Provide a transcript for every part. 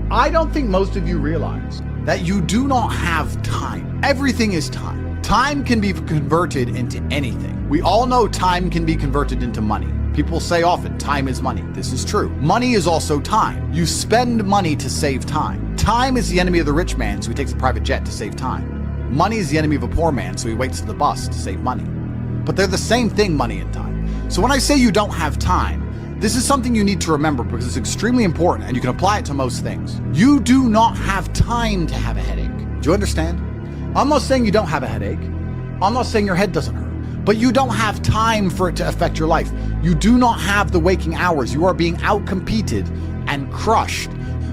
I don't think most of you realize that you do not have time. Everything is time. Time can be converted into anything. We all know time can be converted into money. People say often, time is money. This is true. Money is also time. You spend money to save time. Time is the enemy of the rich man, so he takes a private jet to save time. Money is the enemy of a poor man, so he waits for the bus to save money. But they're the same thing, money and time. So when I say you don't have time, this is something you need to remember because it's extremely important and you can apply it to most things. You do not have time to have a headache. Do you understand? I'm not saying you don't have a headache. I'm not saying your head doesn't hurt, but you don't have time for it to affect your life. You do not have the waking hours. You are being outcompeted and crushed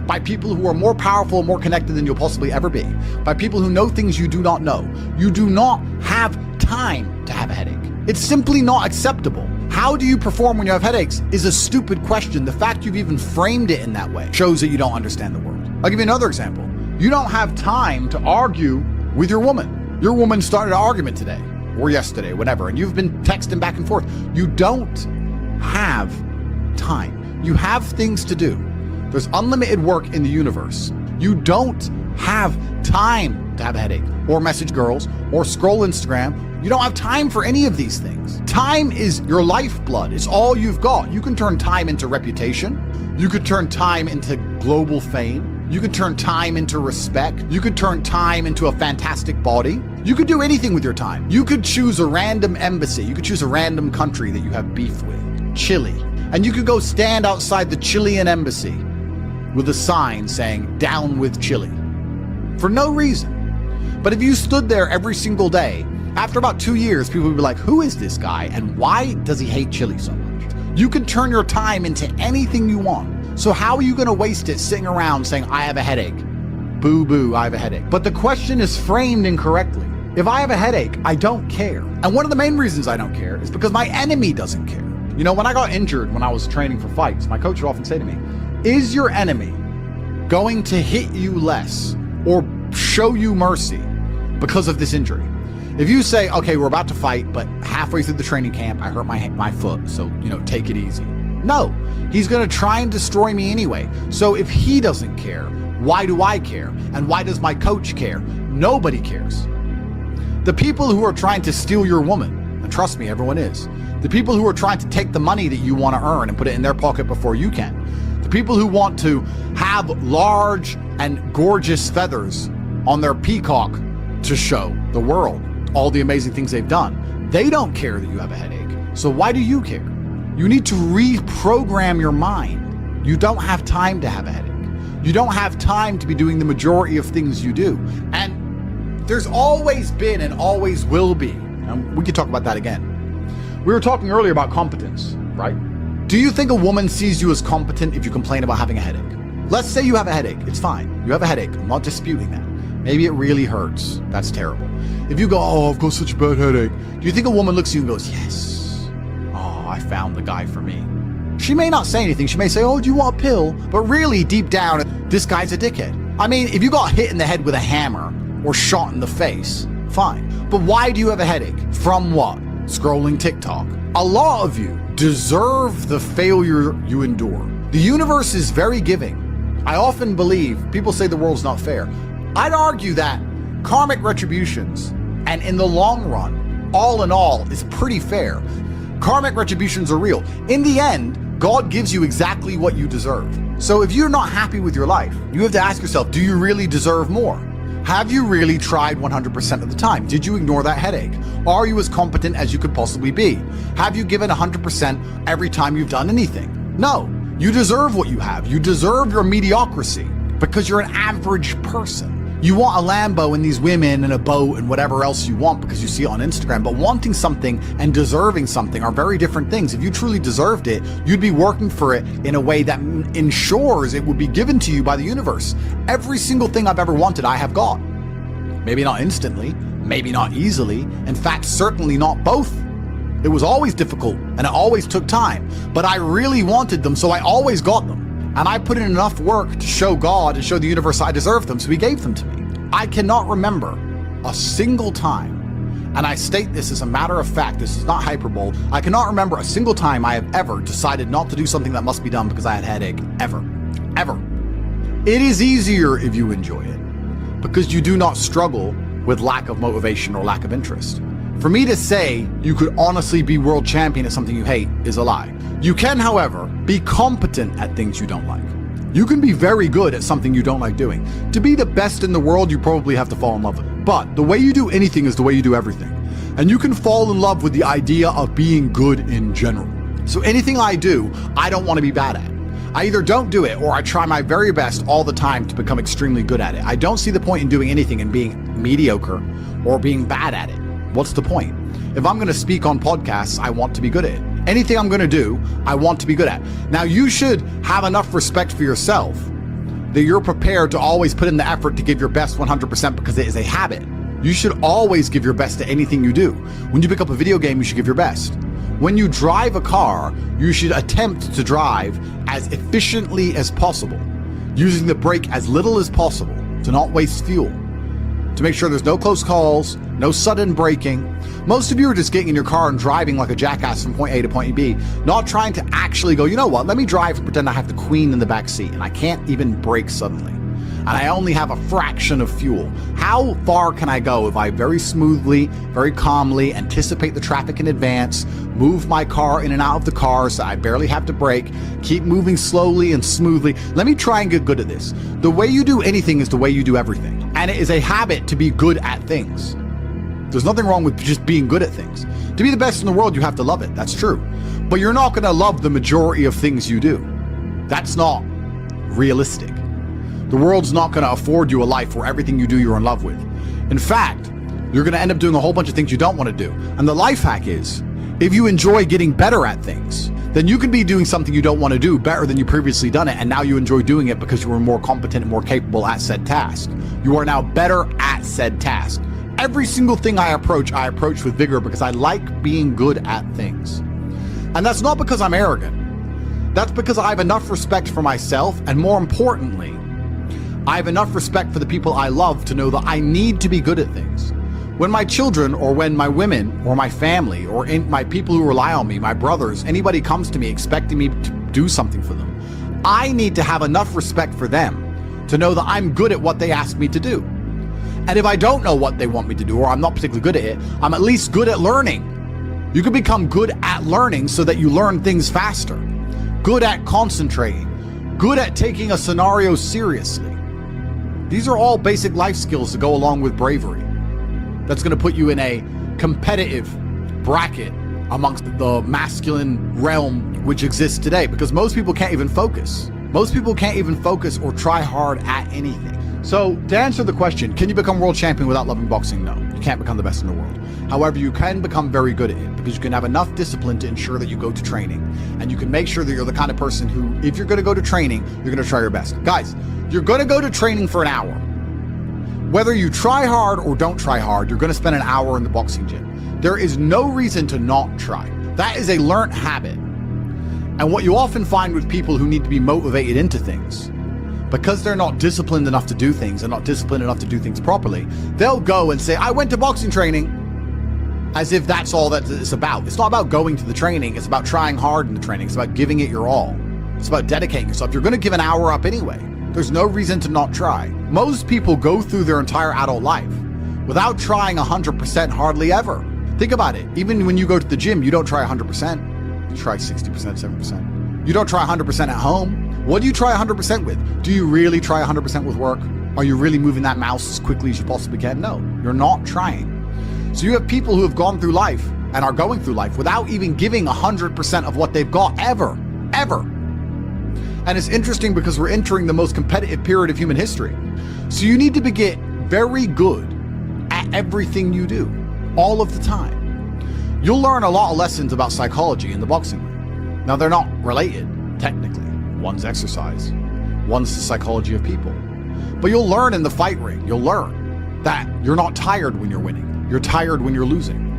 by people who are more powerful and more connected than you'll possibly ever be, by people who know things you do not know. You do not have time to have a headache. It's simply not acceptable. How do you perform when you have headaches is a stupid question. The fact you've even framed it in that way shows that you don't understand the world. I'll give you another example. You don't have time to argue with your woman. Your woman started an argument today or yesterday, whatever, and you've been texting back and forth. You don't have time. You have things to do. There's unlimited work in the universe. You don't have time to have a headache or message girls or scroll Instagram. You don't have time for any of these things. Time is your lifeblood. It's all you've got. You can turn time into reputation. You could turn time into global fame. You could turn time into respect. You could turn time into a fantastic body. You could do anything with your time. You could choose a random embassy. You could choose a random country that you have beef with, Chile. And you could go stand outside the Chilean embassy with a sign saying, "Down with Chile," for no reason. But if you stood there every single day, after about 2 years, people would be like, who is this guy and why does he hate Chile so much? You can turn your time into anything you want. So how are you going to waste it sitting around saying, I have a headache? Boo boo, I have a headache. But the question is framed incorrectly. If I have a headache, I don't care. And one of the main reasons I don't care is because my enemy doesn't care. You know, when I got injured when I was training for fights, my coach would often say to me, is your enemy going to hit you less or show you mercy because of this injury? If you say, okay, we're about to fight, but halfway through the training camp, I hurt my foot, so, take it easy. No, he's going to try and destroy me anyway. So if he doesn't care, why do I care? And why does my coach care? Nobody cares. The people who are trying to steal your woman, and trust me, everyone is. The people who are trying to take the money that you want to earn and put it in their pocket before you can. The people who want to have large and gorgeous feathers on their peacock to show the world all the amazing things they've done. They don't care that you have a headache. So why do you care? You need to reprogram your mind. You don't have time to have a headache. You don't have time to be doing the majority of things you do. And there's always been and always will be, and we could talk about that again. We were talking earlier about competence, right? Do you think a woman sees you as competent if you complain about having a headache? Let's say you have a headache. It's fine. You have a headache. I'm not disputing that. Maybe it really hurts. That's terrible. If you go, oh, I've got such a bad headache, do you think a woman looks at you and goes, yes, oh, I found the guy for me? She may not say anything. She may say, oh, do you want a pill? But really, deep down, this guy's a dickhead. I mean, if you got hit in the head with a hammer or shot in the face, fine. But why do you have a headache? From what? Scrolling TikTok. A lot of you deserve the failure you endure. The universe is very giving. I often believe, people say the world's not fair. I'd argue that karmic retributions, and in the long run, all in all, is pretty fair. Karmic retributions are real. In the end, God gives you exactly what you deserve. So if you're not happy with your life, you have to ask yourself, do you really deserve more? Have you really tried 100% of the time? Did you ignore that headache? Are you as competent as you could possibly be? Have you given 100% every time you've done anything? No, you deserve what you have. You deserve your mediocrity because you're an average person. You want a Lambo and these women and a boat and whatever else you want because you see it on Instagram, but wanting something and deserving something are very different things. If you truly deserved it, you'd be working for it in a way that ensures it would be given to you by the universe. Every single thing I've ever wanted, I have got. Maybe not instantly, maybe not easily. In fact, certainly not both. It was always difficult and it always took time, but I really wanted them, so I always got them. And I put in enough work to show God and show the universe I deserved them, so he gave them to me. I cannot remember a single time, and I state this as a matter of fact, this is not hyperbole, I cannot remember a single time I have ever decided not to do something that must be done because I had a headache. Ever. Ever. It is easier if you enjoy it, because you do not struggle with lack of motivation or lack of interest. For me to say you could honestly be world champion at something you hate is a lie. You can, however, be competent at things you don't like. You can be very good at something you don't like doing. To be the best in the world, you probably have to fall in love with it. But the way you do anything is the way you do everything. And you can fall in love with the idea of being good in general. So anything I do, I don't want to be bad at. I either don't do it or I try my very best all the time to become extremely good at it. I don't see the point in doing anything and being mediocre or being bad at it. What's the point? If I'm going to speak on podcasts, I want to be good at it. Anything I'm going to do, I want to be good at. Now, you should have enough respect for yourself that you're prepared to always put in the effort to give your best 100% because it is a habit. You should always give your best at anything you do. When you pick up a video game, you should give your best. When you drive a car, you should attempt to drive as efficiently as possible, using the brake as little as possible to not waste fuel, to make sure there's no close calls, no sudden braking. Most of you are just getting in your car and driving like a jackass from point A to point B, not trying to actually go, you know what, let me drive and pretend I have the queen in the back seat and I can't even brake suddenly. And I only have a fraction of fuel. How far can I go if I very smoothly, very calmly anticipate the traffic in advance, move my car in and out of the car so I barely have to brake, keep moving slowly and smoothly? Let me try and get good at this. The way you do anything is the way you do everything. And it is a habit to be good at things. There's nothing wrong with just being good at things. To be the best in the world, you have to love it. That's true. But you're not going to love the majority of things you do. That's not realistic. The world's not going to afford you a life where everything you do you're in love with. In fact, you're going to end up doing a whole bunch of things you don't want to do. And the life hack is, if you enjoy getting better at things, then you can be doing something you don't want to do better than you previously done it, and now you enjoy doing it because you were more competent and more capable at said task. You are now better at said task. Every single thing I approach with vigor because I like being good at things. And that's not because I'm arrogant. That's because I have enough respect for myself, and more importantly, I have enough respect for the people I love to know that I need to be good at things. When my children, or when my women, or my family, or my people who rely on me, my brothers, anybody comes to me expecting me to do something for them, I need to have enough respect for them to know that I'm good at what they ask me to do. And if I don't know what they want me to do, or I'm not particularly good at it, I'm at least good at learning. You can become good at learning so that you learn things faster. Good at concentrating. Good at taking a scenario seriously. These are all basic life skills to go along with bravery. That's going to put you in a competitive bracket amongst the masculine realm which exists today, because most people can't even focus. Most people can't even focus or try hard at anything. So to answer the question, can you become world champion without loving boxing? No, you can't become the best in the world. However, you can become very good at it because you can have enough discipline to ensure that you go to training, and you can make sure that you're the kind of person who, if you're going to go to training, you're going to try your best. Guys, you're going to go to training for an hour. Whether you try hard or don't try hard, you're going to spend an hour in the boxing gym. There is no reason to not try. That is a learned habit. And what you often find with people who need to be motivated into things, because they're not disciplined enough to do things and not disciplined enough to do things properly, they'll go and say, I went to boxing training, as if that's all that it's about. It's not about going to the training. It's about trying hard in the training. It's about giving it your all. It's about dedicating yourself. You're going to give an hour up anyway. There's no reason to not try. Most people go through their entire adult life without trying 100% hardly ever. Think about it. Even when you go to the gym, you don't try 100%. You try 60%, 70%. You don't try 100% at home. What do you try 100% with? Do you really try 100% with work? Are you really moving that mouse as quickly as you possibly can? No, you're not trying. So you have people who have gone through life and are going through life without even giving 100% of what they've got ever. And it's interesting because we're entering the most competitive period of human history. So you need to get very good at everything you do, all of the time. You'll learn a lot of lessons about psychology in the boxing ring. Now, they're not related, technically. One's exercise, one's the psychology of people. But you'll learn in the fight ring, you'll learn that you're not tired when you're winning. You're tired when you're losing.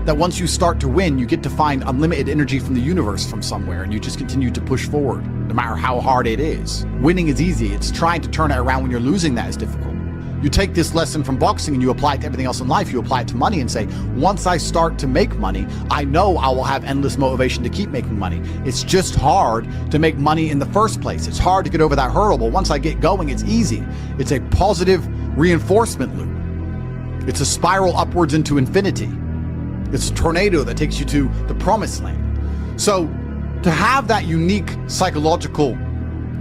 That once you start to win, you get to find unlimited energy from the universe from somewhere, and you just continue to push forward, no matter how hard it is. Winning is easy. It's trying to turn it around when you're losing that is difficult. You take this lesson from boxing and you apply it to everything else in life. You apply it to money and say, once I start to make money, I know I will have endless motivation to keep making money. It's just hard to make money in the first place. It's hard to get over that hurdle, but once I get going, it's easy. It's a positive reinforcement loop. It's a spiral upwards into infinity. It's a tornado that takes you to the promised land. So to have that unique psychological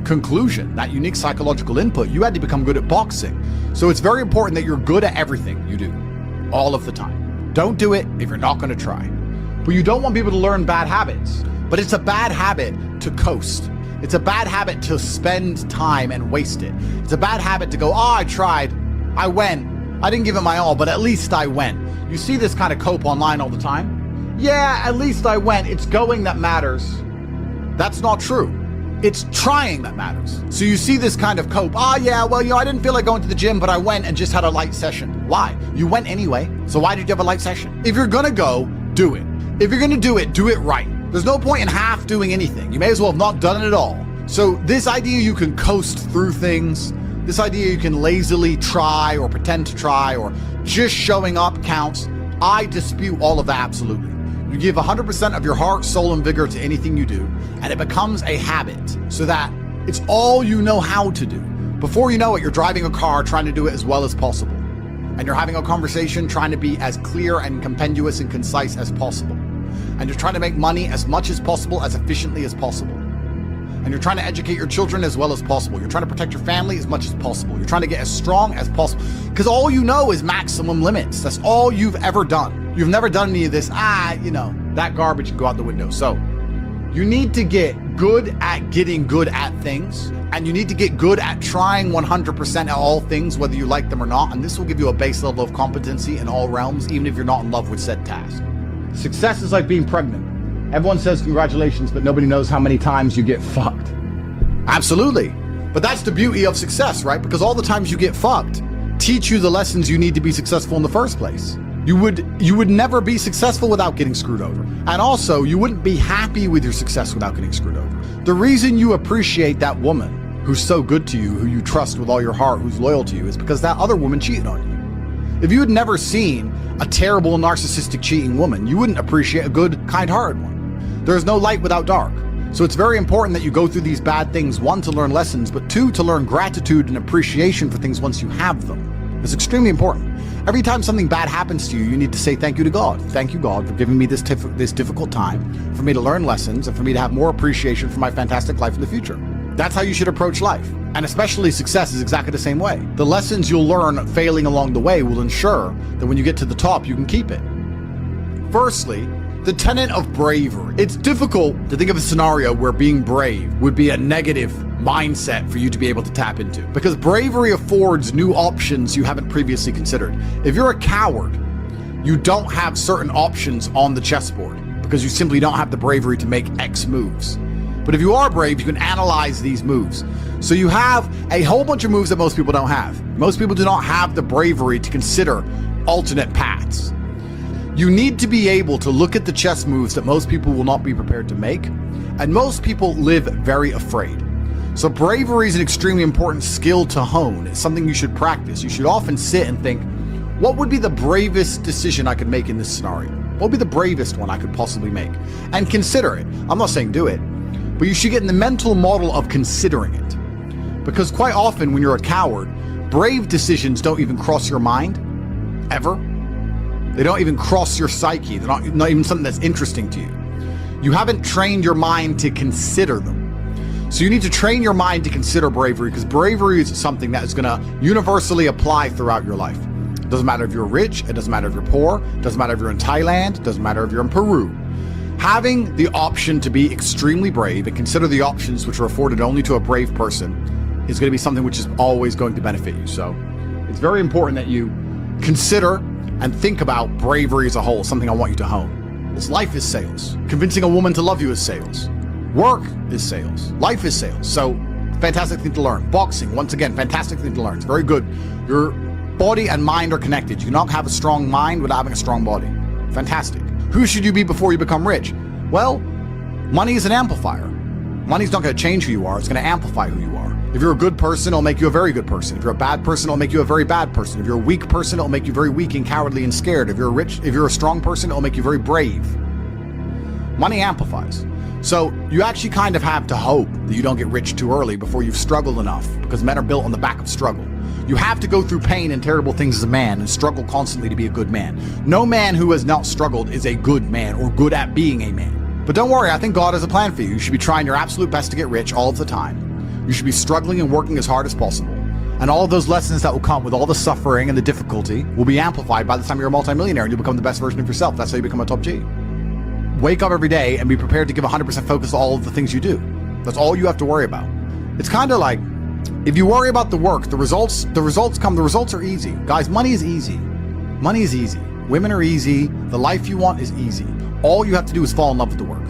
conclusion, that unique psychological input, you had to become good at boxing. So it's very important that you're good at everything you do, all of the time. Don't do it if you're not going to try. But you don't want people to learn bad habits. But it's a bad habit to coast. It's a bad habit to spend time and waste it. It's a bad habit to go, oh, I tried, I went, I didn't give it my all, but at least I went. You see this kind of cope online all the time. Yeah, at least I went. It's going that matters. That's not true. It's trying that matters. So you see this kind of cope. Oh yeah, well, I didn't feel like going to the gym, but I went and just had a light session. Why? You went anyway. So why did you have a light session? If you're gonna go, do it. If you're gonna do it right. There's no point in half doing anything. You may as well have not done it at all. So this idea you can coast through things, this idea you can lazily try or pretend to try or just showing up counts, I dispute all of that absolutely. You give 100% of your heart, soul, and vigor to anything you do, and it becomes a habit so that it's all you know how to do. Before you know it, you're driving a car trying to do it as well as possible. And you're having a conversation trying to be as clear and compendious and concise as possible. And you're trying to make money as much as possible, as efficiently as possible. And you're trying to educate your children as well as possible. You're trying to protect your family as much as possible. You're trying to get as strong as possible. Because all you know is maximum limits. That's all you've ever done. You've never done any of this, that garbage can go out the window. So you need to get good at getting good at things. And you need to get good at trying 100% at all things, whether you like them or not. And this will give you a base level of competency in all realms, even if you're not in love with said task. Success is like being pregnant. Everyone says congratulations, but nobody knows how many times you get fucked. Absolutely. But that's the beauty of success, right? Because all the times you get fucked teach you the lessons you need to be successful in the first place. You would never be successful without getting screwed over. And also, you wouldn't be happy with your success without getting screwed over. The reason you appreciate that woman who's so good to you, who you trust with all your heart, who's loyal to you, is because that other woman cheated on you. If you had never seen a terrible, narcissistic, cheating woman, you wouldn't appreciate a good, kind-hearted one. There is no light without dark. So it's very important that you go through these bad things, one, to learn lessons, but two, to learn gratitude and appreciation for things once you have them. It's extremely important. Every time something bad happens to you, you need to say thank you to God. Thank you, God, for giving me this difficult time, for me to learn lessons, and for me to have more appreciation for my fantastic life in the future. That's how you should approach life. And especially success is exactly the same way. The lessons you'll learn failing along the way will ensure that when you get to the top, you can keep it. Firstly, the tenet of bravery. It's difficult to think of a scenario where being brave would be a negative mindset for you to be able to tap into, because bravery affords new options you haven't previously considered. If you're a coward, you don't have certain options on the chessboard because you simply don't have the bravery to make X moves. But if you are brave, you can analyze these moves. So you have a whole bunch of moves that most people don't have. Most people do not have the bravery to consider alternate paths. You need to be able to look at the chess moves that most people will not be prepared to make, and most people live very afraid. So bravery is an extremely important skill to hone. It's something you should practice. You should often sit and think, what would be the bravest decision I could make in this scenario? What would be the bravest one I could possibly make? And consider it. I'm not saying do it, but you should get in the mental model of considering it. Because quite often when you're a coward, brave decisions don't even cross your mind, ever. They don't even cross your psyche. They're not even something that's interesting to you. You haven't trained your mind to consider them. So you need to train your mind to consider bravery, because bravery is something that is going to universally apply throughout your life. It doesn't matter if you're rich, it doesn't matter if you're poor, it doesn't matter if you're in Thailand, it doesn't matter if you're in Peru. Having the option to be extremely brave and consider the options which are afforded only to a brave person is going to be something which is always going to benefit you. So it's very important that you consider and think about bravery as a whole, something I want you to hone. This life is sales. Convincing a woman to love you is sales. Work is sales. Life is sales. So fantastic thing to learn. Boxing, once again, fantastic thing to learn. It's very good. Your body and mind are connected. You cannot have a strong mind without having a strong body. Fantastic. Who should you be before you become rich? Well, money is an amplifier. Money's not going to change who you are. It's going to amplify who you are. If you're a good person, it'll make you a very good person. If you're a bad person, it'll make you a very bad person. If you're a weak person, it'll make you very weak and cowardly and scared. If you're a strong person, it'll make you very brave. Money amplifies. So you actually kind of have to hope that you don't get rich too early before you've struggled enough, because men are built on the back of struggle. You have to go through pain and terrible things as a man and struggle constantly to be a good man. No man who has not struggled is a good man or good at being a man. But don't worry, I think God has a plan for you. You should be trying your absolute best to get rich all of the time. You should be struggling and working as hard as possible. And all of those lessons that will come with all the suffering and the difficulty will be amplified by the time you're a multimillionaire and you become the best version of yourself. That's how you become a top G. Wake up every day and be prepared to give 100% focus to all of the things you do. That's all you have to worry about. It's kind of like, if you worry about the work, the results come. The results are easy. Guys, money is easy. Money is easy. Women are easy. The life you want is easy. All you have to do is fall in love with the work.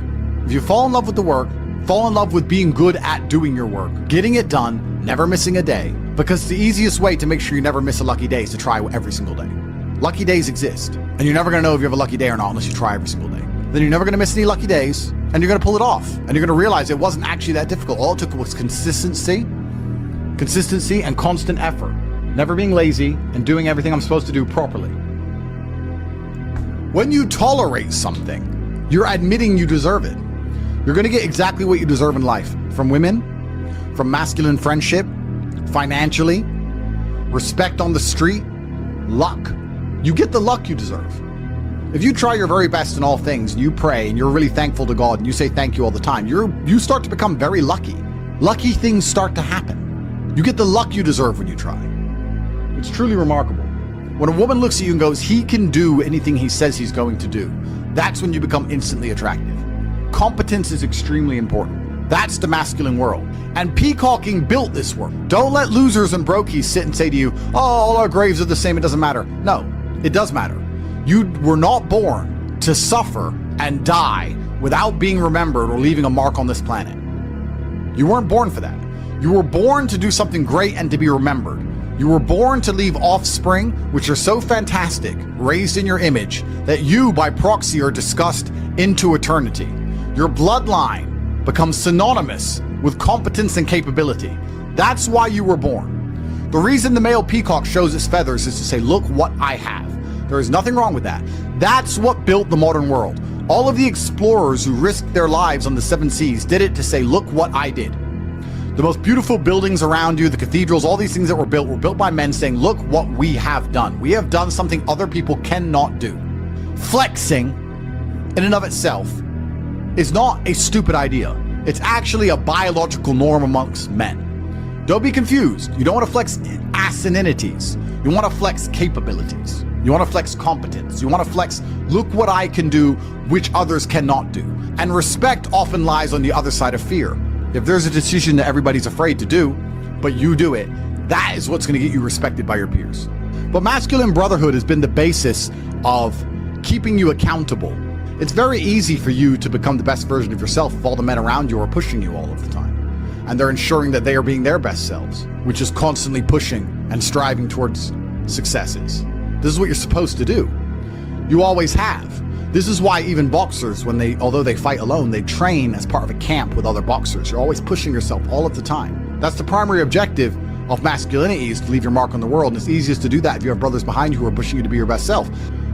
If you fall in love with the work, fall in love with being good at doing your work, getting it done, never missing a day, because the easiest way to make sure you never miss a lucky day is to try every single day. Lucky days exist, and you're never going to know if you have a lucky day or not unless you try every single day. Then you're never going to miss any lucky days, and you're going to pull it off, and you're going to realize it wasn't actually that difficult. All it took was consistency and constant effort, never being lazy and doing everything I'm supposed to do properly. When you tolerate something, you're admitting you deserve it. You're going to get exactly what you deserve in life, from women, from masculine friendship, financially, respect on the street, luck. You get the luck you deserve. If you try your very best in all things, and you pray, and you're really thankful to God, and you say thank you all the time, you start to become very lucky. Lucky things start to happen. You get the luck you deserve when you try. It's truly remarkable. When a woman looks at you and goes, he can do anything he says he's going to do, that's when you become instantly attractive. Competence is extremely important. That's the masculine world. And peacocking built this world. Don't let losers and brokies sit and say to you, oh, all our graves are the same, it doesn't matter. No, it does matter. You were not born to suffer and die without being remembered or leaving a mark on this planet. You weren't born for that. You were born to do something great and to be remembered. You were born to leave offspring, which are so fantastic, raised in your image, that you, by proxy, are discussed into eternity. Your bloodline becomes synonymous with competence and capability. That's why you were born. The reason the male peacock shows its feathers is to say, look what I have. There is nothing wrong with that. That's what built the modern world. All of the explorers who risked their lives on the 7 seas did it to say, look what I did. The most beautiful buildings around you, the cathedrals, all these things that were built by men saying, look what we have done. We have done something other people cannot do. Flexing, in and of itself, is not a stupid idea. It's actually a biological norm amongst men. Don't be confused. You don't want to flex asininities. You want to flex capabilities. You want to flex competence. You want to flex, look what I can do, which others cannot do. And respect often lies on the other side of fear. If there's a decision that everybody's afraid to do, but you do it, that is what's going to get you respected by your peers. But masculine brotherhood has been the basis of keeping you accountable. It's very easy for you to become the best version of yourself if all the men around you are pushing you all of the time. And they're ensuring that they are being their best selves, which is constantly pushing and striving towards successes. This is what you're supposed to do. You always have. This is why even boxers, although they fight alone, they train as part of a camp with other boxers. You're always pushing yourself all of the time. That's the primary objective of masculinity, is to leave your mark on the world. And it's easiest to do that if you have brothers behind you who are pushing you to be your best self.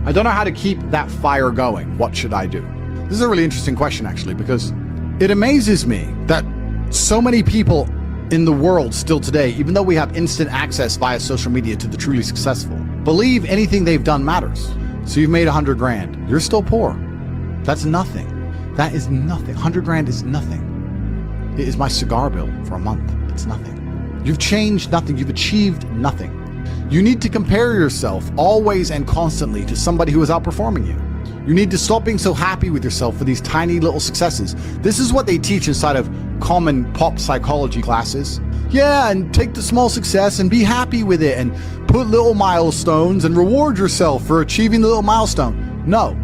I don't know how to keep that fire going. What should I do? This is a really interesting question, actually, because it amazes me that so many people in the world still today, even though we have instant access via social media to the truly successful, believe anything they've done matters. So you've made 100 grand. You're still poor. That's nothing. That is nothing. 100 grand is nothing. It is my cigar bill for a month. It's nothing. You've changed nothing. You've achieved nothing. You need to compare yourself always and constantly to somebody who is outperforming you. You need to stop being so happy with yourself for these tiny little successes. This is what they teach inside of common pop psychology classes. Yeah, and take the small success and be happy with it and put little milestones and reward yourself for achieving the little milestone. No,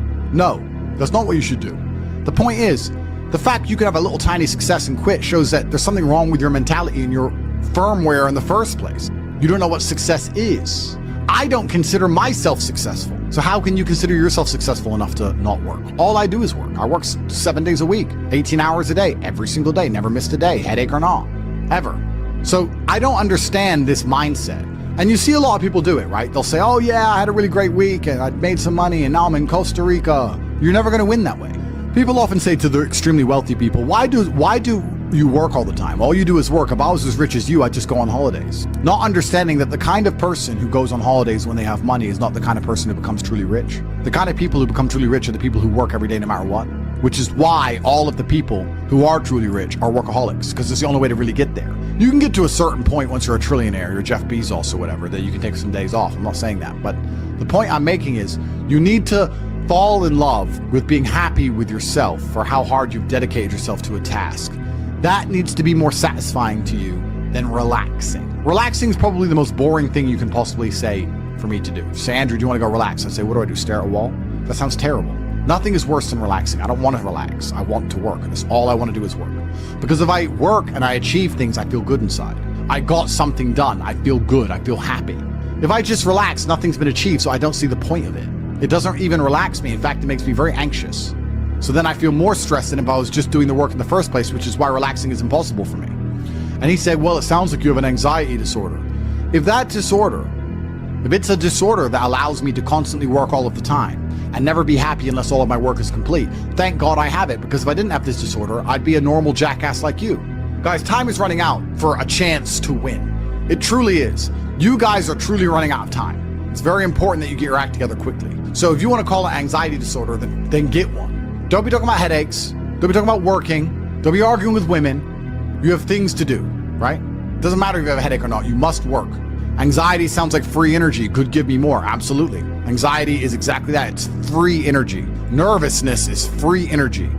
that's not what you should do. The point is, the fact you can have a little tiny success and quit shows that there's something wrong with your mentality and your firmware in the first place. You don't know what success is. I don't consider myself successful. So how can you consider yourself successful enough to not work? All I do is work. I work 7 days a week, 18 hours a day, every single day, never missed a day, headache or not, ever. So I don't understand this mindset. And you see a lot of people do it, right? They'll say, oh yeah, I had a really great week and I made some money and now I'm in Costa Rica. You're never going to win that way. People often say to the extremely wealthy people, why do you work all the time? All you do is work. If I was as rich as you, I'd just go on holidays. Not understanding that the kind of person who goes on holidays when they have money is not the kind of person who becomes truly rich. The kind of people who become truly rich are the people who work every day no matter what, which is why all of the people who are truly rich are workaholics, because it's the only way to really get there. You can get to a certain point once you're a trillionaire, you're Jeff Bezos or whatever, that you can take some days off. I'm not saying that, but the point I'm making is you need to fall in love with being happy with yourself for how hard you've dedicated yourself to a task. That needs to be more satisfying to you than relaxing. Relaxing is probably the most boring thing you can possibly say for me to do. If you say, Andrew, do you want to go relax? I say, what do? Stare at a wall? That sounds terrible. Nothing is worse than relaxing. I don't want to relax. I want to work. That's all I want to do is work. Because if I work and I achieve things, I feel good inside. I got something done. I feel good. I feel happy. If I just relax, nothing's been achieved, so I don't see the point of it. It doesn't even relax me. In fact, it makes me very anxious. So then I feel more stressed than if I was just doing the work in the first place, which is why relaxing is impossible for me. And he said, well, it sounds like you have an anxiety disorder. If it's a disorder that allows me to constantly work all of the time and never be happy unless all of my work is complete, thank God I have it, because if I didn't have this disorder, I'd be a normal jackass like you. Guys, time is running out for a chance to win. It truly is. You guys are truly running out of time. It's very important that you get your act together quickly. So if you want to call it anxiety disorder, then get one. Don't be talking about headaches. Don't be talking about working. Don't be arguing with women. You have things to do, right? Doesn't matter if you have a headache or not. You must work. Anxiety sounds like free energy. Could give me more. Absolutely. Anxiety is exactly that. It's free energy. Nervousness is free energy.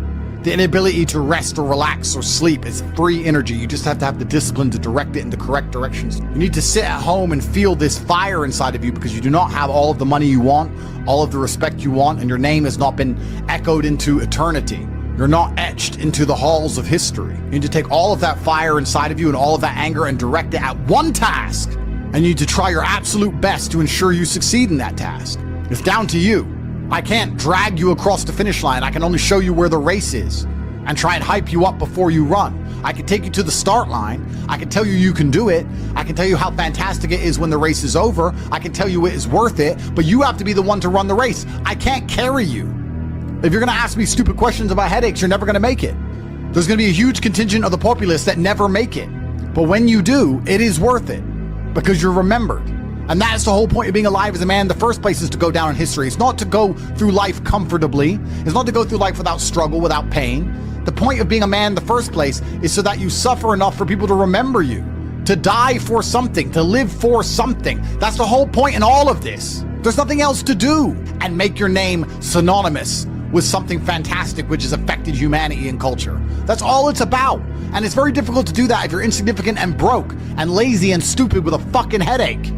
The inability to rest or relax or sleep is free energy. You just have to have the discipline to direct it in the correct directions. You need to sit at home and feel this fire inside of you because you do not have all of the money you want, all of the respect you want, and your name has not been echoed into eternity. You're not etched into the halls of history. You need to take all of that fire inside of you and all of that anger and direct it at one task. And you need to try your absolute best to ensure you succeed in that task. It's down to you. I can't drag you across the finish line. I can only show you where the race is and try and hype you up before you run. I can take you to the start line. I can tell you you can do it. I can tell you how fantastic it is when the race is over. I can tell you it is worth it, but you have to be the one to run the race. I can't carry you. If you're gonna ask me stupid questions about headaches, you're never gonna make it. There's gonna be a huge contingent of the populace that never make it. But when you do, it is worth it because you're remembered. And that's the whole point of being alive as a man in the first place, is to go down in history. It's not to go through life comfortably. It's not to go through life without struggle, without pain. The point of being a man in the first place is so that you suffer enough for people to remember you, to die for something, to live for something. That's the whole point in all of this. There's nothing else to do. And make your name synonymous with something fantastic which has affected humanity and culture. That's all it's about. And it's very difficult to do that if you're insignificant and broke and lazy and stupid with a fucking headache.